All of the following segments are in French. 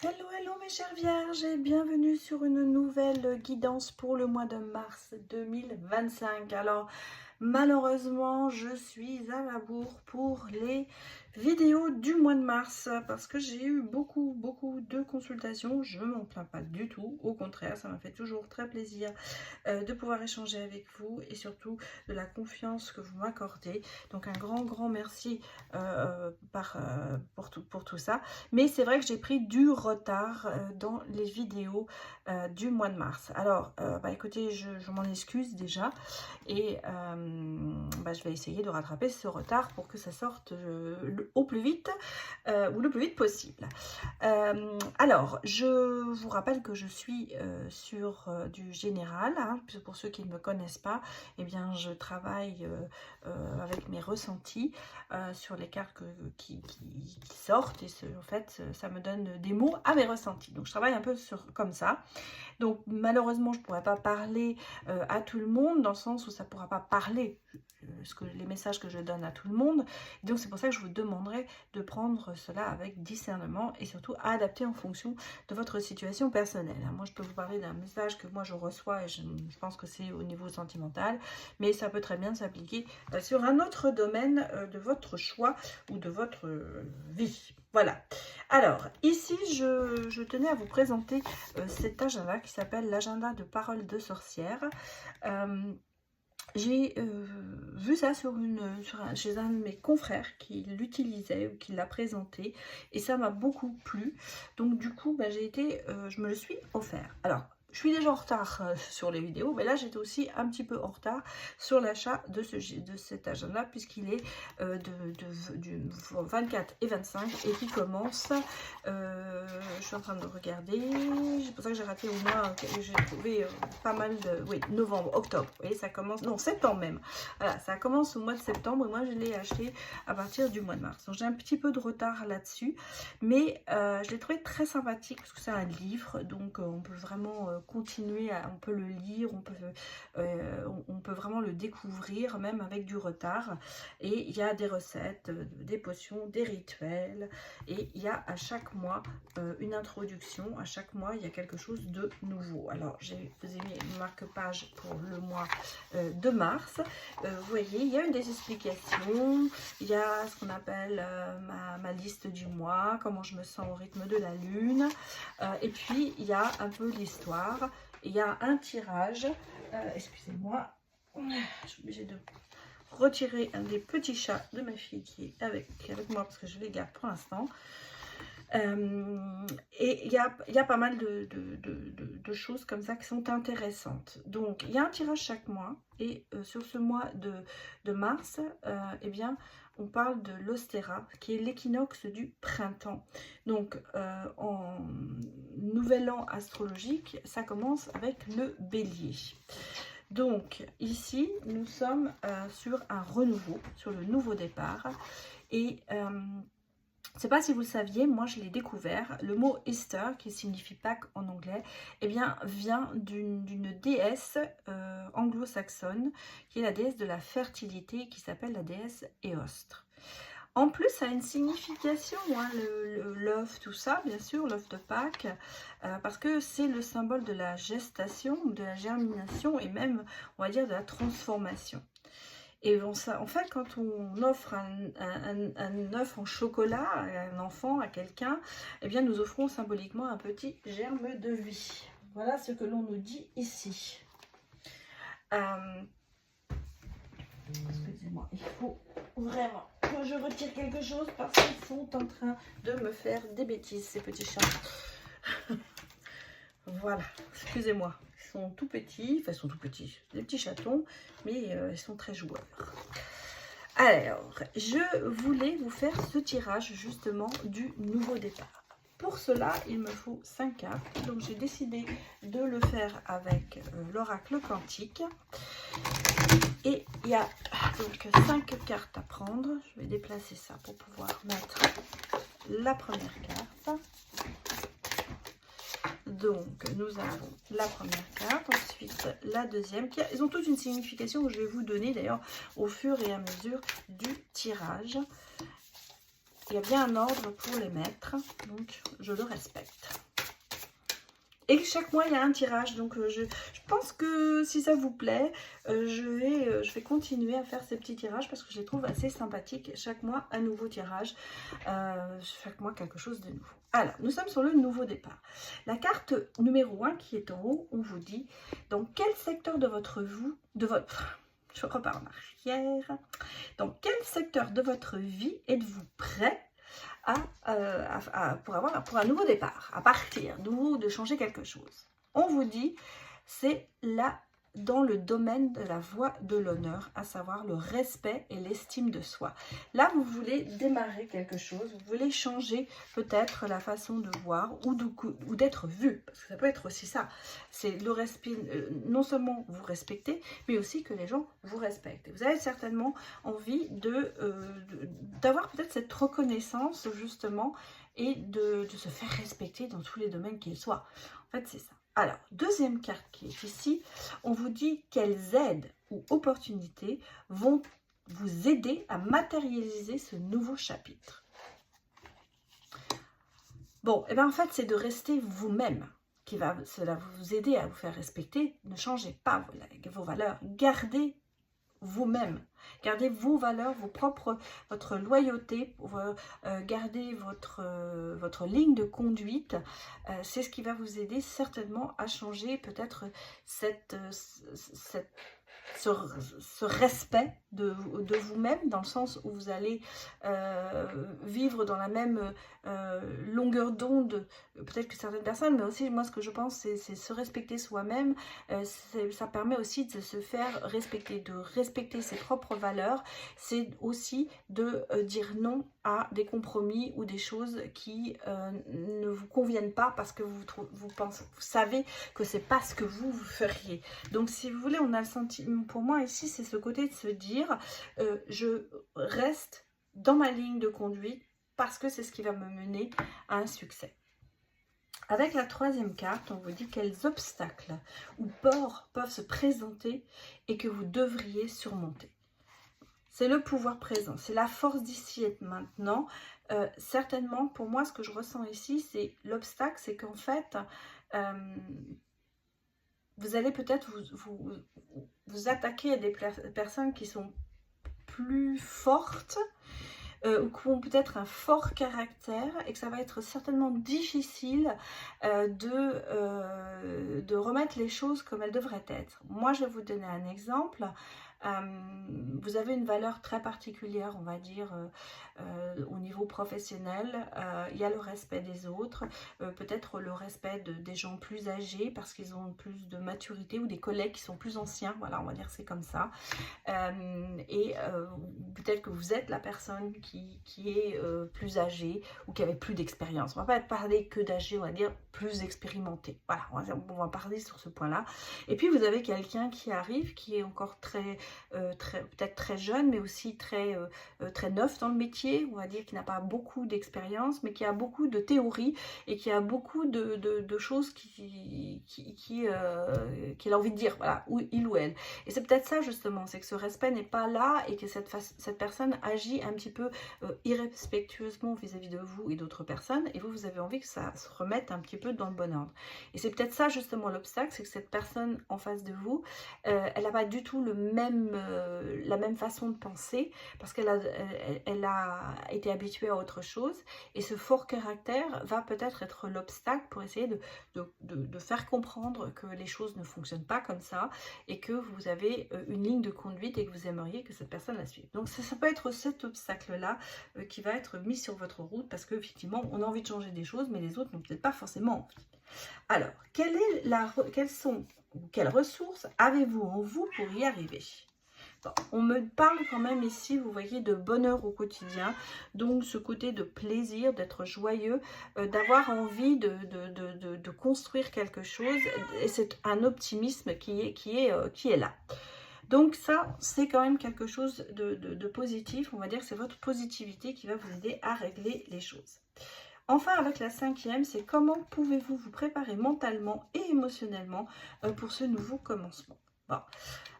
Hello, hello mes chères vierges et bienvenue sur une nouvelle guidance pour le mois de mars 2025. Alors malheureusement je suis à la bourre pour les vidéos du mois de mars parce que j'ai eu beaucoup de consultations. Je ne m'en plains pas du tout, au contraire ça m'a fait toujours très plaisir de pouvoir échanger avec vous et surtout de la confiance que vous m'accordez. Donc un grand merci pour tout ça. Mais c'est vrai que j'ai pris du retard dans les vidéos du mois de mars. Alors, écoutez, je m'en excuse déjà. Et je vais essayer de rattraper ce retard pour que ça sorte au plus vite ou le plus vite possible. Alors, je vous rappelle que je suis sur du général. Hein, pour ceux qui ne me connaissent pas, eh bien, je travaille avec mes ressentis sur les cartes qui sortent et en fait ça me donne des mots à mes ressentis. Donc je travaille un peu comme ça. Donc malheureusement je ne pourrais pas parler à tout le monde dans le sens où ça ne pourra pas parler les messages que je donne à tout le monde. Donc c'est pour ça que je vous demanderai de prendre cela avec discernement et surtout à adapter en fonction de votre situation personnelle. Moi je peux vous parler d'un message que moi je reçois et je pense que c'est au niveau sentimental, mais ça peut très bien s'appliquer sur un autre domaine de votre choix ou de votre vie. Voilà. Alors, ici, je tenais à vous présenter cet agenda qui s'appelle l'agenda de paroles de sorcière. J'ai vu ça chez un de mes confrères qui l'utilisait ou qui l'a présenté et ça m'a beaucoup plu. Donc du coup, je me le suis offert. Alors, je suis déjà en retard sur les vidéos, mais là j'étais aussi un petit peu en retard sur l'achat de cet agenda puisqu'il est du 24 et 25 et qui commence, je suis en train de regarder, c'est pour ça que j'ai raté au moins, j'ai trouvé pas mal de, oui, novembre, octobre, vous voyez, ça commence, non, septembre même, voilà, ça commence au mois de septembre et moi je l'ai acheté à partir du mois de mars. Donc j'ai un petit peu de retard là-dessus, mais je l'ai trouvé très sympathique parce que c'est un livre, donc on peut vraiment continuer, on peut le lire, on peut vraiment le découvrir même avec du retard. Et il y a des recettes, des potions, des rituels, et il y a à chaque mois une introduction, à chaque mois il y a quelque chose de nouveau. Alors j'ai mis une marque-page pour le mois de mars. Vous voyez, il y a des explications, il y a ce qu'on appelle ma liste du mois, comment je me sens au rythme de la lune, et puis il y a un peu l'histoire. Il y a un tirage, excusez-moi, je suis obligée de retirer un des petits chats de ma fille qui est avec moi parce que je les garde pour l'instant. Et il y a pas mal de choses comme ça qui sont intéressantes. Donc il y a un tirage chaque mois et sur ce mois de mars, eh bien on parle de l'Ostéra qui est l'équinoxe du printemps. Donc en nouvel an astrologique, ça commence avec le bélier. Donc ici nous sommes sur un renouveau, sur le nouveau départ et je ne sais pas si vous le saviez, moi je l'ai découvert, le mot Easter, qui signifie Pâques en anglais, eh bien, vient d'une déesse anglo-saxonne, qui est la déesse de la fertilité, qui s'appelle la déesse Éostre. En plus, ça a une signification, hein, l'œuf, tout ça, bien sûr, l'œuf de Pâques, parce que c'est le symbole de la gestation, de la germination et même, on va dire, de la transformation. Et bon, ça, en fait, quand on offre un œuf en chocolat à un enfant, à quelqu'un, eh bien, nous offrons symboliquement un petit germe de vie. Voilà ce que l'on nous dit ici. Excusez-moi, il faut vraiment que je retire quelque chose parce qu'ils sont en train de me faire des bêtises, ces petits chats. Voilà, excusez-moi. Ils sont tout petits, enfin ils sont tout petits, des petits chatons, mais ils sont très joueurs. Alors, je voulais vous faire ce tirage justement du nouveau départ. Pour cela, il me faut 5 cartes. Donc, j'ai décidé de le faire avec l'oracle quantique. Et il y a donc 5 cartes à prendre. Je vais déplacer ça pour pouvoir mettre la première carte. Donc, nous avons la première carte, ensuite la deuxième. Ils ont toute une signification que je vais vous donner d'ailleurs au fur et à mesure du tirage. Il y a bien un ordre pour les mettre, donc je le respecte. Et chaque mois, il y a un tirage. Donc, je pense que si ça vous plaît, je vais continuer à faire ces petits tirages parce que je les trouve assez sympathiques. Chaque mois, un nouveau tirage. Chaque mois, quelque chose de nouveau. Alors, nous sommes sur le nouveau départ. La carte numéro 1 qui est en haut, on vous dit dans quel secteur de votre je repars en arrière. Dans quel secteur de votre vie êtes-vous prêt pour un nouveau départ, à partir, de changer quelque chose? On vous dit, c'est là dans le domaine de la voie de l'honneur, à savoir le respect et l'estime de soi. Là, vous voulez démarrer quelque chose, vous voulez changer peut-être la façon de voir ou d'être vu, parce que ça peut être aussi ça. C'est le respect, non seulement vous respectez, mais aussi que les gens vous respectent. Vous avez certainement envie d'avoir peut-être cette reconnaissance, justement, et de se faire respecter dans tous les domaines qu'ils soient. En fait, c'est ça. Alors, deuxième carte qui est ici, on vous dit quelles aides ou opportunités vont vous aider à matérialiser ce nouveau chapitre. Bon, et bien en fait, c'est de rester vous-même cela va vous aider à vous faire respecter. Ne changez pas vos valeurs, gardez vous-même. Gardez vos valeurs, votre loyauté, gardez votre ligne de conduite. C'est ce qui va vous aider certainement à changer peut-être ce respect de vous-même, dans le sens où vous allez vivre dans la même longueur d'onde, peut-être que certaines personnes, mais aussi moi ce que je pense c'est se respecter soi-même. Ça permet aussi de se faire respecter, de respecter ses propres valeurs. C'est aussi de dire non à des compromis ou des choses qui ne vous conviennent pas parce que vous savez que c'est pas ce que vous feriez. Donc si vous voulez, on a le sentiment, pour moi ici c'est ce côté de se dire je reste dans ma ligne de conduite parce que c'est ce qui va me mener à un succès. Avec la troisième carte, on vous dit quels obstacles ou ports peuvent se présenter et que vous devriez surmonter. C'est le pouvoir présent, c'est la force d'ici et de maintenant. Certainement, pour moi, ce que je ressens ici, c'est l'obstacle, c'est qu'en fait, vous allez peut-être vous attaquer à des personnes qui sont plus fortes, ou qui ont peut-être un fort caractère, et que ça va être certainement difficile de remettre les choses comme elles devraient être. Moi, je vais vous donner un exemple. Vous avez une valeur très particulière, on va dire, au niveau professionnel. Il y a le respect des autres, peut-être le respect des gens plus âgés parce qu'ils ont plus de maturité, ou des collègues qui sont plus anciens, voilà, on va dire c'est comme ça. Peut-être que vous êtes la personne qui est plus âgée ou qui avait plus d'expérience. On va pas parler que d'âgé, on va dire plus expérimenté. Voilà, on va parler sur ce point-là. Et puis vous avez quelqu'un qui arrive, qui est encore peut-être très jeune, mais aussi très neuf dans le métier, on va dire, qui n'a pas beaucoup d'expérience, mais qui a beaucoup de théorie et qui a beaucoup de choses qu'il a envie de dire, voilà, il ou elle. Et c'est peut-être ça justement, c'est que ce respect n'est pas là et que cette personne agit un petit peu irrespectueusement vis-à-vis de vous et d'autres personnes, et vous avez envie que ça se remette un petit peu dans le bon ordre. Et c'est peut-être ça justement l'obstacle, c'est que cette personne en face de vous, elle n'a pas du tout la même façon de penser, parce qu'elle a été habituée à autre chose, et ce fort caractère va peut-être être l'obstacle pour essayer de faire comprendre que les choses ne fonctionnent pas comme ça, et que vous avez une ligne de conduite et que vous aimeriez que cette personne la suive. Donc ça peut être cet obstacle-là qui va être mis sur votre route, parce qu'effectivement, on a envie de changer des choses, mais les autres n'ont peut-être pas forcément envie. Alors, quelles ressources avez-vous en vous pour y arriver? Bon, on me parle quand même ici, vous voyez, de bonheur au quotidien, donc ce côté de plaisir, d'être joyeux, d'avoir envie de construire quelque chose, et c'est un optimisme qui est là. Donc ça, c'est quand même quelque chose de positif, on va dire que c'est votre positivité qui va vous aider à régler les choses. Enfin, avec la cinquième, c'est comment pouvez-vous vous préparer mentalement et émotionnellement pour ce nouveau commencement. Bon.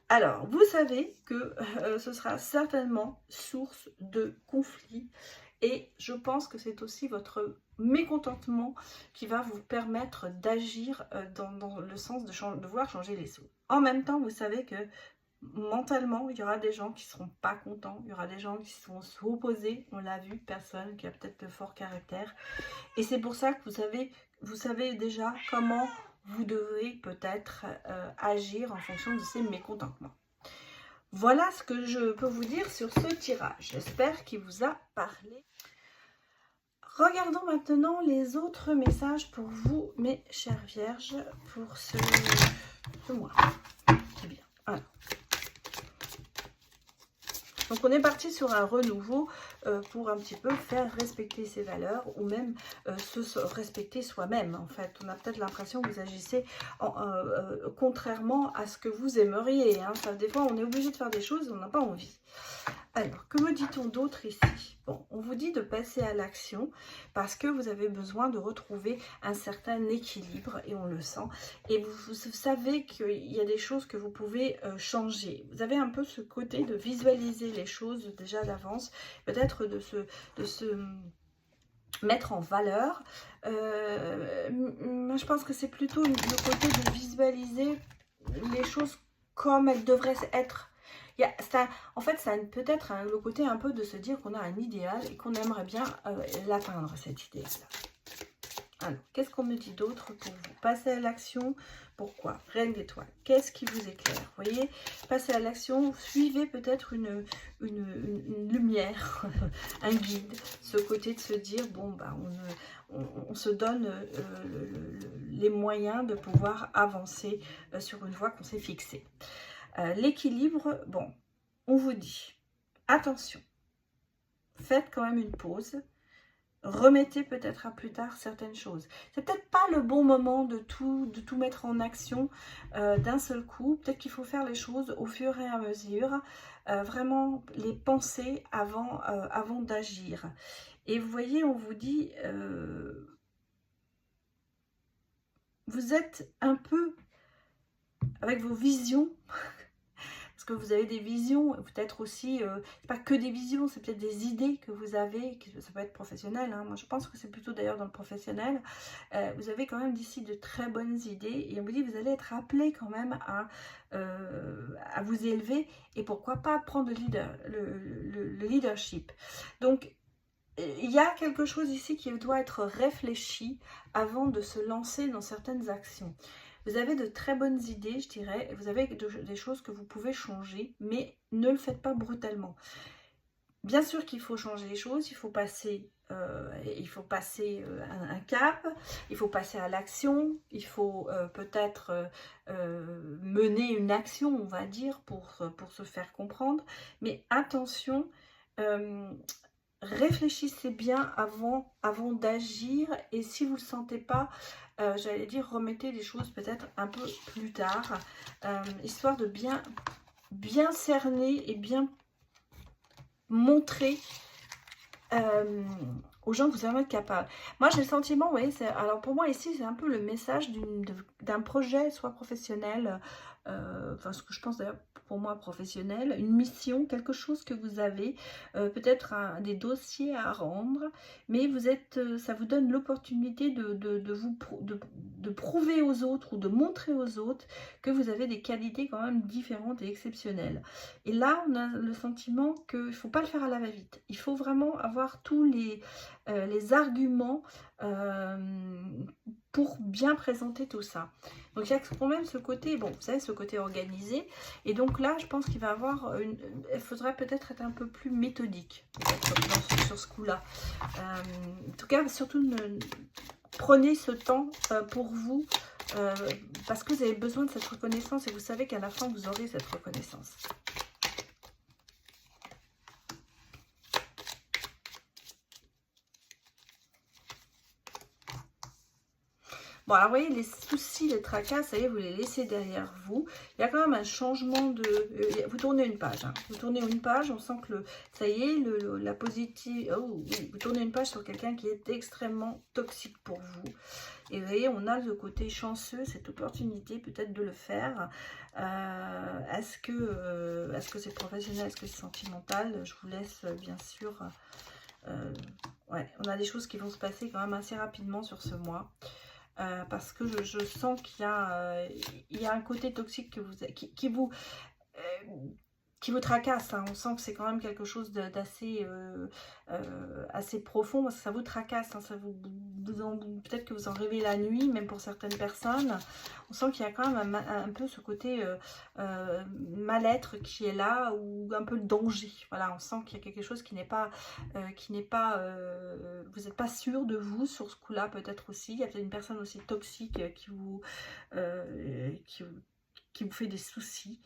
Alors, vous savez que ce sera certainement source de conflits, et je pense que c'est aussi votre mécontentement qui va vous permettre d'agir dans le sens de vouloir changer les choses. En même temps, vous savez que mentalement, il y aura des gens qui ne seront pas contents, il y aura des gens qui vont s'opposer, on l'a vu, personne qui a peut-être de fort caractère. Et c'est pour ça que vous savez déjà comment vous devez peut-être agir en fonction de ces mécontentements. Voilà ce que je peux vous dire sur ce tirage. J'espère qu'il vous a parlé. Regardons maintenant les autres messages pour vous, mes chères vierges, pour ce mois. C'est bien. Alors. Donc on est parti sur un renouveau pour un petit peu faire respecter ses valeurs ou même se respecter soi-même. En fait, on a peut-être l'impression que vous agissez contrairement à ce que vous aimeriez. Hein. Enfin, des fois, on est obligé de faire des choses, on n'a pas envie. Alors, que me dit-on d'autre ici? Bon, on vous dit de passer à l'action parce que vous avez besoin de retrouver un certain équilibre et on le sent. Et vous savez qu'il y a des choses que vous pouvez changer. Vous avez un peu ce côté de visualiser les choses déjà d'avance, peut-être de se mettre en valeur. Je pense que c'est plutôt le côté de visualiser les choses comme elles devraient être. En fait, ça peut être le côté un peu de se dire qu'on a un idéal et qu'on aimerait bien l'atteindre, cet idéal. Alors, qu'est-ce qu'on me dit d'autre pour vous? Passer à l'action, pourquoi? Reine d'étoiles, qu'est-ce qui vous éclaire? Vous voyez, passer à l'action, suivez peut-être une lumière, un guide, ce côté de se dire, bon, bah, on se donne les moyens de pouvoir avancer sur une voie qu'on s'est fixée. L'équilibre, bon, on vous dit, attention, faites quand même une pause, remettez peut-être à plus tard certaines choses. C'est peut-être pas le bon moment de tout mettre en action d'un seul coup. Peut-être qu'il faut faire les choses au fur et à mesure, vraiment les penser avant d'agir. Et vous voyez, on vous dit, vous êtes un peu avec vos visions, parce que vous avez des visions, peut-être aussi, pas que des visions, c'est peut-être des idées que vous avez, ça peut être professionnel, hein. Moi je pense que c'est plutôt d'ailleurs dans le professionnel, vous avez quand même d'ici de très bonnes idées, et on vous dit vous allez être appelé quand même à vous élever, et pourquoi pas prendre le leadership. Donc il y a quelque chose ici qui doit être réfléchi avant de se lancer dans certaines actions. Vous avez de très bonnes idées, je dirais, vous avez des choses que vous pouvez changer, mais ne le faites pas brutalement. Bien sûr qu'il faut changer les choses, il faut passer un cap, il faut passer à l'action, il faut peut-être mener une action, on va dire, pour se faire comprendre. Mais attention, réfléchissez bien avant d'agir, et si vous ne le sentez pas, j'allais dire, remettez les choses peut-être un peu plus tard, histoire de bien cerner et bien montrer aux gens que vous en êtes capable. Moi j'ai le sentiment, vous voyez, alors pour moi ici c'est un peu le message d'un projet, soit professionnel, enfin ce que je pense d'ailleurs pour moi professionnel, une mission, quelque chose que vous avez, peut-être des dossiers à rendre, mais ça vous donne l'opportunité de prouver aux autres ou de montrer aux autres que vous avez des qualités quand même différentes et exceptionnelles. Et là on a le sentiment qu'il ne faut pas le faire à la va-vite, il faut vraiment avoir tous les arguments pour bien présenter tout ça. Donc il y a quand même ce côté, bon, vous savez, ce côté organisé. Et donc là, je pense qu'il va avoir il faudrait peut-être être un peu plus méthodique sur ce coup-là. En tout cas, surtout, prenez ce temps pour vous, parce que vous avez besoin de cette reconnaissance et vous savez qu'à la fin, vous aurez cette reconnaissance. Bon, alors, vous voyez, les soucis, les tracas, ça y est, vous les laissez derrière vous. Il y a quand même un changement de... vous tournez une page, hein. Vous tournez une page, on sent que ça y est, la positive... Oh, oui, vous tournez une page sur quelqu'un qui est extrêmement toxique pour vous. Et vous voyez, on a le côté chanceux, cette opportunité peut-être de le faire. Est-ce que c'est professionnel, est-ce que c'est sentimental? Je vous laisse bien sûr Ouais, on a des choses qui vont se passer quand même assez rapidement sur ce mois. Parce que je sens il y a un côté toxique qui vous tracasse, hein. On sent que c'est quand même quelque chose d'assez assez profond, parce que ça vous tracasse, hein. Peut-être que vous en rêvez la nuit, même pour certaines personnes. On sent qu'il y a quand même un peu ce côté mal-être qui est là, ou un peu le danger. Voilà, on sent qu'il y a quelque chose qui n'est pas, vous n'êtes pas sûr de vous sur ce coup-là, peut-être aussi. Il y a peut-être une personne aussi toxique euh, qui vous, qui vous fait des soucis.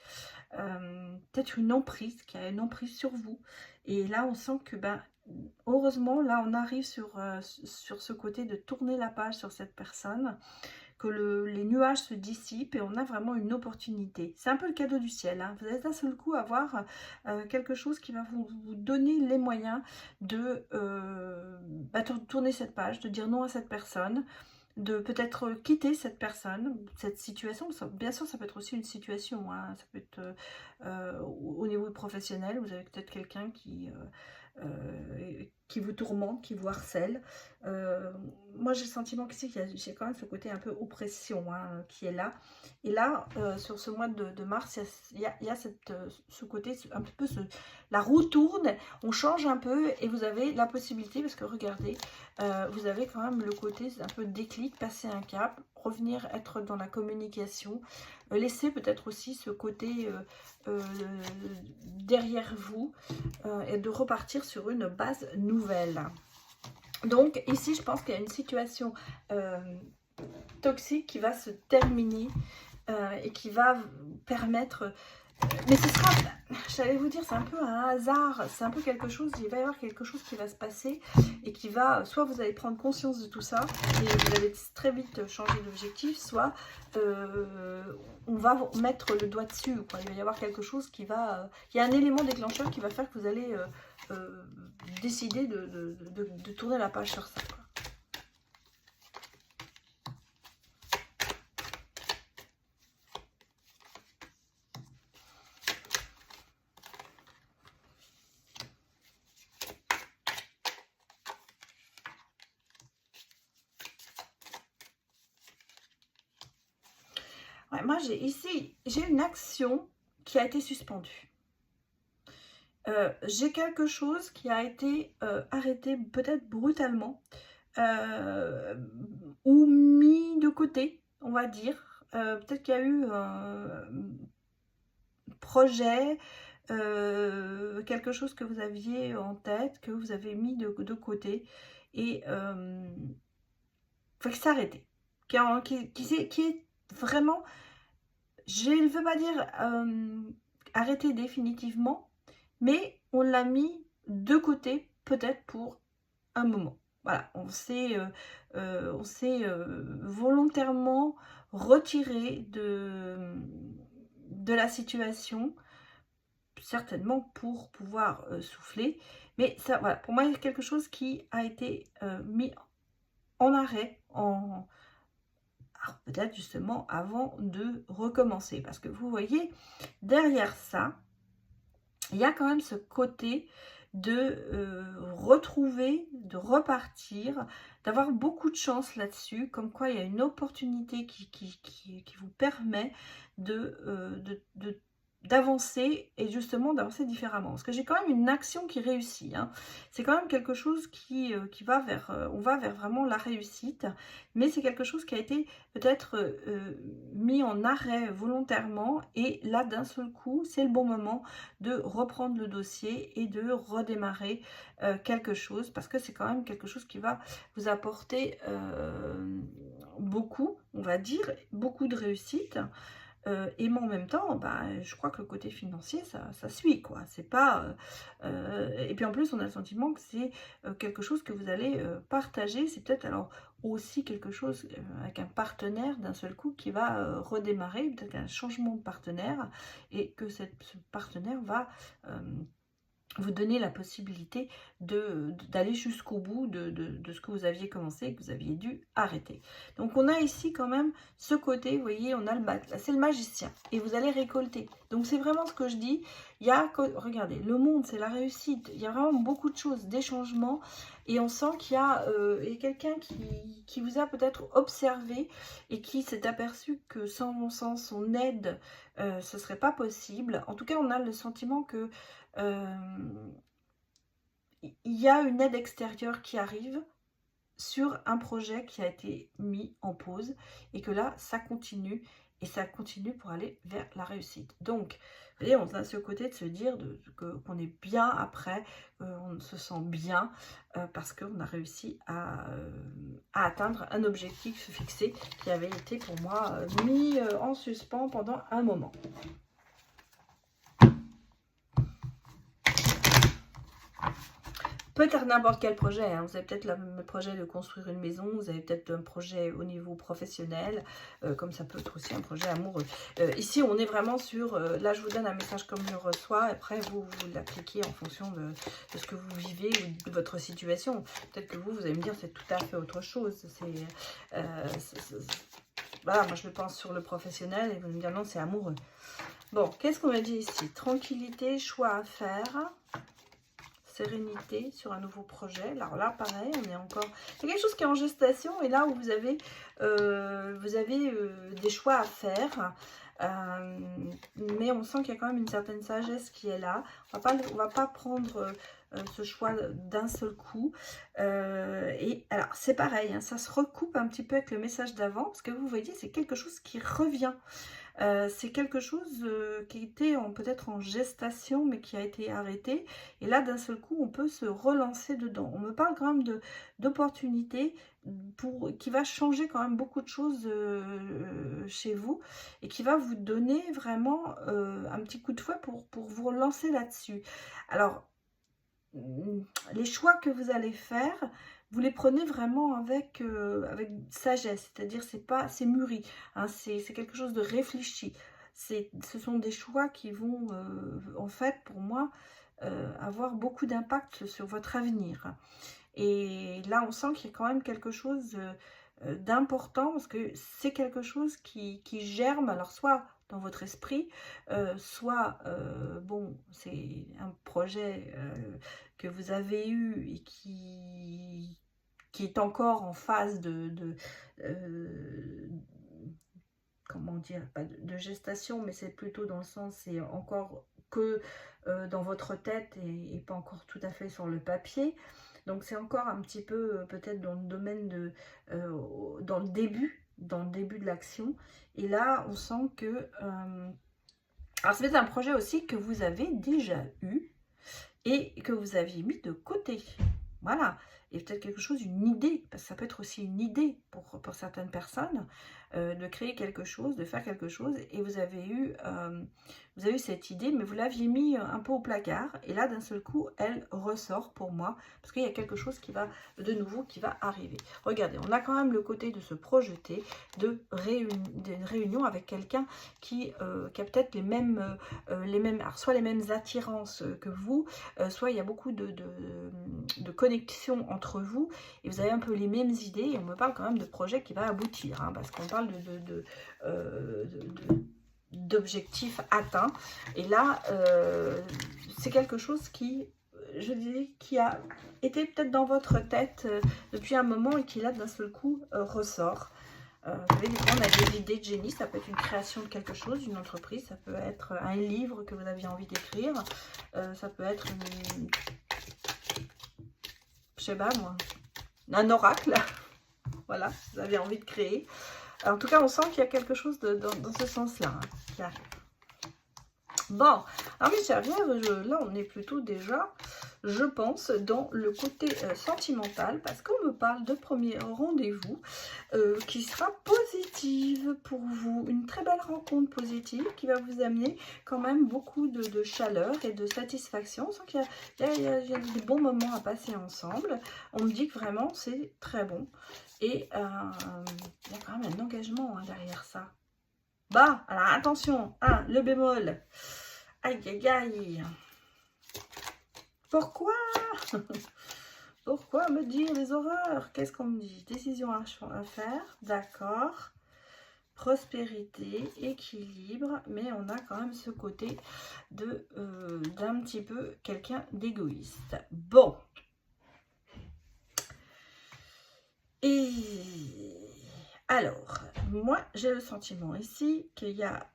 Peut-être une emprise, qui a une emprise sur vous. Et là, on sent que, ben, heureusement, là, on arrive sur ce côté de tourner la page sur cette personne, que les nuages se dissipent et on a vraiment une opportunité. C'est un peu le cadeau du ciel, hein. Vous allez d'un seul coup avoir quelque chose qui va vous donner les moyens de tourner cette page, de dire non à cette personne, de peut-être quitter cette personne, cette situation. Bien sûr, ça peut être aussi une situation, hein. Ça peut être au niveau professionnel, vous avez peut-être quelqu'un qui vous tourmente, qui vous harcèle. Moi, j'ai le sentiment qu'ici, j'ai quand même ce côté un peu oppression, hein, qui est là. Et là, sur ce mois de mars, il y a ce côté, un petit peu, la roue tourne, on change un peu et vous avez la possibilité, parce que regardez, vous avez quand même le côté un peu déclic, passer un cap, revenir être dans la communication, laisser peut-être aussi ce côté derrière vous, et de repartir sur une base nouvelle. Donc ici, je pense qu'il y a une situation toxique qui va se terminer et qui va permettre... Mais ce sera, j'allais vous dire, c'est un peu un hasard, c'est un peu quelque chose, il va y avoir quelque chose qui va se passer et qui va, soit vous allez prendre conscience de tout ça et vous allez très vite changer d'objectif, soit on va vous mettre le doigt dessus, quoi. Il va y avoir quelque chose qui va, il y a un élément déclencheur qui va faire que vous allez décider de tourner la page sur ça, quoi. Ouais, moi, j'ai une action qui a été suspendue. J'ai quelque chose qui a été arrêté peut-être brutalement ou mis de côté, on va dire. Peut-être qu'il y a eu un projet, quelque chose que vous aviez en tête, que vous avez mis de côté et faut que ça arrête. Qui est vraiment, je ne veux pas dire arrêter définitivement, mais on l'a mis de côté peut-être pour un moment. Voilà, on s'est volontairement retiré de la situation, certainement pour pouvoir souffler. Mais ça, voilà, pour moi, il y a quelque chose qui a été mis en arrêt, peut-être justement avant de recommencer. Parce que vous voyez, derrière ça, il y a quand même ce côté de retrouver, de repartir, d'avoir beaucoup de chance là-dessus, comme quoi il y a une opportunité qui vous permet d'avancer et justement d'avancer différemment. Parce que j'ai quand même une action qui réussit, hein. C'est quand même quelque chose qui va vers, on va vers vraiment la réussite, mais c'est quelque chose qui a été peut-être mis en arrêt volontairement et là d'un seul coup, c'est le bon moment de reprendre le dossier et de redémarrer quelque chose, parce que c'est quand même quelque chose qui va vous apporter beaucoup, on va dire, beaucoup de réussite. Et mais en même temps, bah, je crois que le côté financier, ça suit, quoi. C'est pas... et puis en plus, on a le sentiment que c'est quelque chose que vous allez partager. C'est peut-être alors aussi quelque chose avec un partenaire d'un seul coup qui va redémarrer, peut-être un changement de partenaire, et que ce partenaire va vous donner la possibilité d'aller jusqu'au bout de ce que vous aviez commencé et que vous aviez dû arrêter. Donc on a ici quand même ce côté, vous voyez, on a c'est le magicien et vous allez récolter. Donc c'est vraiment ce que je dis, il y a, regardez, le monde c'est la réussite, il y a vraiment beaucoup de choses, des changements et on sent qu'il y a quelqu'un qui vous a peut-être observé et qui s'est aperçu que sans son aide, ce ne serait pas possible. En tout cas, on a le sentiment que il y a une aide extérieure qui arrive sur un projet qui a été mis en pause et que là, ça continue et ça continue pour aller vers la réussite. Donc, vous voyez, on a ce côté de se dire qu'on est bien après, on se sent bien parce qu'on a réussi à atteindre un objectif fixé qui avait été pour moi mis en suspens pendant un moment. Peut-être n'importe quel projet, hein. Vous avez peut-être le projet de construire une maison, vous avez peut-être un projet au niveau professionnel, comme ça peut être aussi un projet amoureux. Ici, on est vraiment sur, là je vous donne un message comme je le reçois, après vous l'appliquez en fonction de ce que vous vivez ou de votre situation. Peut-être que vous allez me dire c'est tout à fait autre chose. Voilà, moi je le pense sur le professionnel et vous allez me dire non, c'est amoureux. Bon, qu'est-ce qu'on m'a dit ici? Tranquillité, choix à faire. Sérénité sur un nouveau projet. Alors là, pareil, on est encore... C'est quelque chose qui est en gestation et là où vous avez des choix à faire. Mais on sent qu'il y a quand même une certaine sagesse qui est là. On va pas prendre ce choix d'un seul coup. Et alors, c'est pareil, hein, ça se recoupe un petit peu avec le message d'avant parce que vous voyez, c'est quelque chose qui revient. C'est quelque chose qui était peut-être en gestation mais qui a été arrêté et là d'un seul coup on peut se relancer dedans. On me parle quand même d'opportunités qui va changer quand même beaucoup de choses chez vous et qui va vous donner vraiment un petit coup de fouet pour vous relancer là-dessus. Alors les choix que vous allez faire, vous les prenez vraiment avec sagesse, c'est-à-dire c'est mûri, hein, c'est quelque chose de réfléchi. Ce sont des choix qui vont, en fait, pour moi, avoir beaucoup d'impact sur votre avenir. Et là, on sent qu'il y a quand même quelque chose d'important, parce que c'est quelque chose qui germe, alors soit dans votre esprit, soit, bon, c'est un projet que vous avez eu et qui est encore en phase comment dire, pas de gestation, mais c'est plutôt dans le sens, c'est encore que dans votre tête et pas encore tout à fait sur le papier. Donc c'est encore un petit peu peut-être dans le domaine dans le début de l'action. Et là, on sent que... alors c'est un projet aussi que vous avez déjà eu et que vous aviez mis de côté. Voilà. Et peut-être quelque chose, une idée, parce que ça peut être aussi une idée pour certaines personnes, de créer quelque chose, de faire quelque chose, et vous avez eu cette idée, mais vous l'aviez mis un peu au placard, et là, d'un seul coup, elle ressort pour moi, parce qu'il y a quelque chose qui va, de nouveau, qui va arriver. Regardez, on a quand même le côté de se projeter, d'une réunion avec quelqu'un qui a peut-être les mêmes, alors soit les mêmes attirances que vous, soit il y a beaucoup de connexion entre vous, et vous avez un peu les mêmes idées, et on me parle quand même de projet qui va aboutir, hein, parce qu'on parle d'objectifs atteints, et là c'est quelque chose qui, je dirais, qui a été peut-être dans votre tête depuis un moment et qui là d'un seul coup ressort. Vous savez, des fois on a des idées de génie, ça peut être une création de quelque chose, une entreprise, ça peut être un livre que vous aviez envie d'écrire, ça peut être je sais pas moi, un oracle, voilà, vous avez envie de créer. En tout cas, on sent qu'il y a quelque chose dans ce sens-là hein, qui arrive. Bon, alors mes chers Vierges, là on est plutôt déjà, je pense, dans le côté sentimental, parce qu'on me parle de premier rendez-vous qui sera positive pour vous. Une très belle rencontre positive qui va vous amener quand même beaucoup de chaleur et de satisfaction. On sent qu'il y a des bons moments à passer ensemble. On me dit que vraiment c'est très bon. Et il y a quand même un engagement hein, derrière ça. Bah, alors attention, hein, le bémol. Aïe, aïe, aïe. Pourquoi? Pourquoi me dire les horreurs? Qu'est-ce qu'on me dit? Décision à faire, d'accord. Prospérité, équilibre, mais on a quand même ce côté de d'un petit peu quelqu'un d'égoïste. Bon. Et alors, moi, j'ai le sentiment ici qu'il y a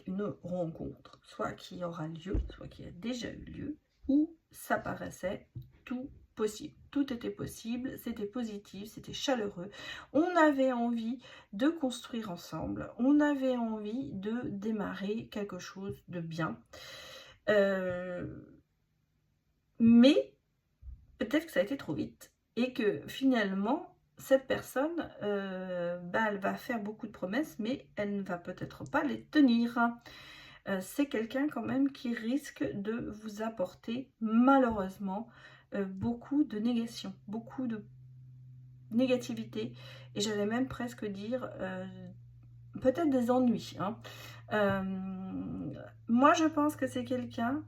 une rencontre, soit qui aura lieu, soit qui a déjà eu lieu, où ça paraissait tout possible. Tout était possible, c'était positif, c'était chaleureux. On avait envie de construire ensemble, on avait envie de démarrer quelque chose de bien. Mais peut-être que ça a été trop vite et que finalement, cette personne, elle va faire beaucoup de promesses, mais elle ne va peut-être pas les tenir. C'est quelqu'un quand même qui risque de vous apporter malheureusement beaucoup de négation, beaucoup de négativité et j'allais même presque dire peut-être des ennuis. Moi, je pense que c'est quelqu'un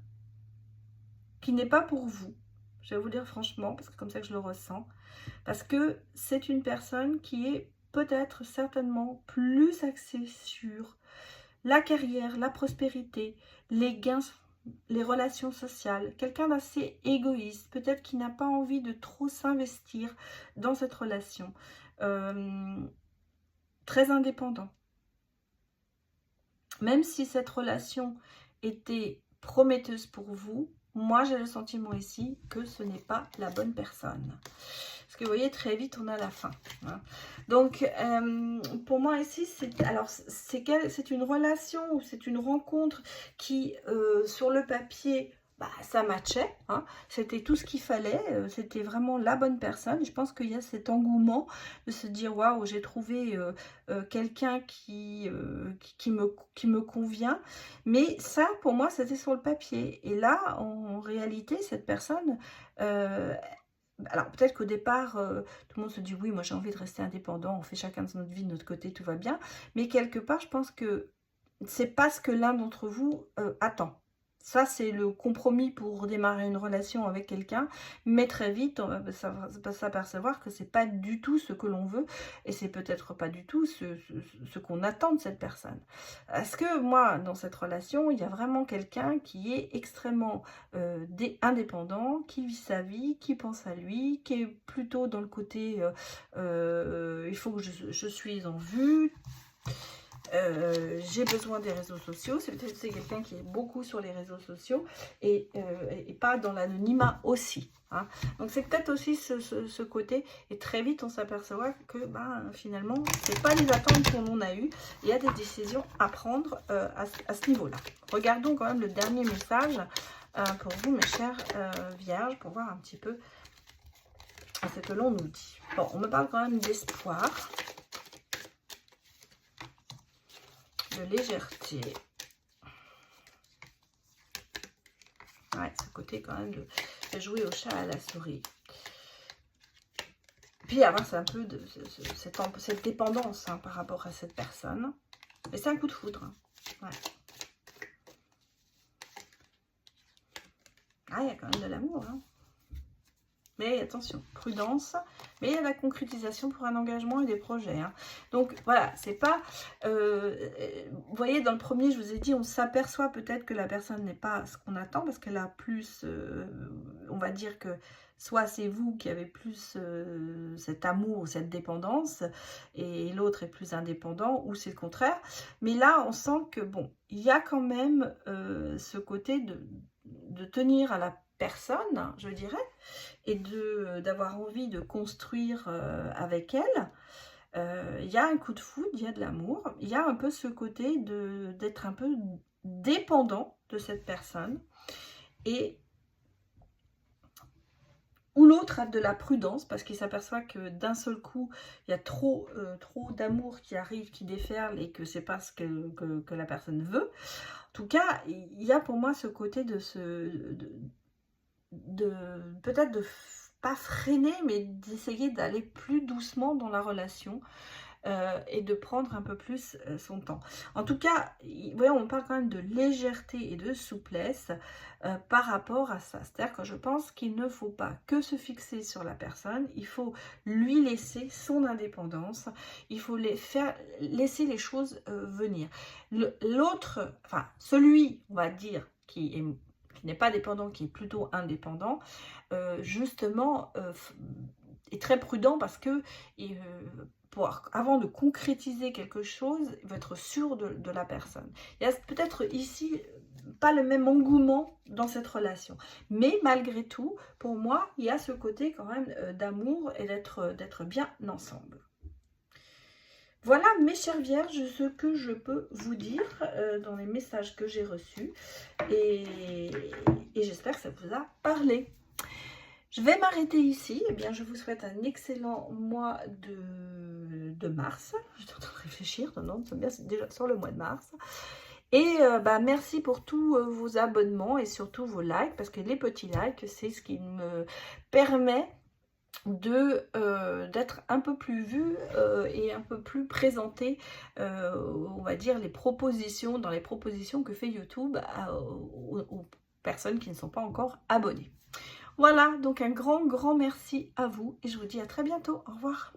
qui n'est pas pour vous. Je vais vous dire franchement, parce que comme ça que je le ressens. Parce que c'est une personne qui est peut-être certainement plus axée sur la carrière, la prospérité, les gains, les relations sociales. Quelqu'un d'assez égoïste, peut-être qui n'a pas envie de trop s'investir dans cette relation. Très indépendant. Même si cette relation était prometteuse pour vous, moi j'ai le sentiment ici que ce n'est pas la bonne personne. Parce que vous voyez, très vite on a la fin. Donc pour moi ici, c'est une relation ou c'est une rencontre qui sur le papier, ça matchait, c'était tout ce qu'il fallait, c'était vraiment la bonne personne. Je pense qu'il y a cet engouement de se dire waouh, j'ai trouvé quelqu'un qui me convient, mais ça pour moi c'était sur le papier et là en réalité cette personne alors peut-être qu'au départ tout le monde se dit oui, moi j'ai envie de rester indépendant, on fait chacun de notre vie de notre côté, tout va bien, mais quelque part je pense que c'est pas ce que l'un d'entre vous attend. Ça, c'est le compromis pour démarrer une relation avec quelqu'un. Mais très vite, on va s'apercevoir que c'est pas du tout ce que l'on veut. Et c'est peut-être pas du tout ce qu'on attend de cette personne. Est-ce que moi, dans cette relation, il y a vraiment quelqu'un qui est extrêmement indépendant, qui vit sa vie, qui pense à lui, qui est plutôt dans le côté il faut que je suis en vue. J'ai besoin des réseaux sociaux, c'est quelqu'un qui est beaucoup sur les réseaux sociaux et pas dans l'anonymat aussi. Donc c'est peut-être aussi ce côté et très vite on s'aperçoit que finalement c'est pas les attentes qu'on a eues, il y a des décisions à prendre à ce niveau-là. Regardons quand même le dernier message pour vous mes chères vierges pour voir un petit peu ce que l'on nous dit. Bon, on me parle quand même d'espoir. De légèreté. Ouais, ce côté quand même de jouer au chat à la souris. Puis avoir un peu de cette dépendance par rapport à cette personne. Mais c'est un coup de foudre. Ouais. Ah, il y a quand même de l'amour. Mais attention, prudence. Mais il y a la concrétisation pour un engagement et des projets. Donc voilà, c'est pas... vous voyez, dans le premier, je vous ai dit, on s'aperçoit peut-être que la personne n'est pas ce qu'on attend parce qu'elle a plus... on va dire que soit c'est vous qui avez plus cet amour ou cette dépendance et l'autre est plus indépendant ou c'est le contraire. Mais là, on sent que bon, il y a quand même ce côté de tenir à la personne, je dirais, et d'avoir envie de construire avec elle. Il y a un coup de foudre, il y a de l'amour, il y a un peu ce côté d'être un peu dépendant de cette personne et ou l'autre a de la prudence parce qu'il s'aperçoit que d'un seul coup il y a trop d'amour qui arrive, qui déferle et que c'est pas ce que la personne veut. En tout cas, il y a pour moi ce côté peut-être de pas freiner mais d'essayer d'aller plus doucement dans la relation et de prendre un peu plus son temps. En tout cas, voyons, on parle quand même de légèreté et de souplesse par rapport à ça. C'est-à-dire que je pense qu'il ne faut pas que se fixer sur la personne, il faut lui laisser son indépendance, il faut laisser les choses venir. L'autre, enfin celui, on va dire, qui n'est pas dépendant, qui est plutôt indépendant, justement, est très prudent parce que avant de concrétiser quelque chose, il va être sûr de la personne. Il y a peut-être ici pas le même engouement dans cette relation. Mais malgré tout, pour moi, il y a ce côté quand même d'amour et d'être bien ensemble. Voilà mes chères vierges, ce que je peux vous dire dans les messages que j'ai reçus. Et j'espère que ça vous a parlé. Je vais m'arrêter ici. Eh bien, je vous souhaite un excellent mois de mars. Je suis en train de réfléchir. Non, c'est bien, c'est déjà sur le mois de mars. Et merci pour tous vos abonnements et surtout vos likes, parce que les petits likes, c'est ce qui me permet d'être un peu plus vue et un peu plus présentée, on va dire, dans les propositions que fait YouTube aux personnes qui ne sont pas encore abonnées. Voilà, donc un grand merci à vous et je vous dis à très bientôt. Au revoir.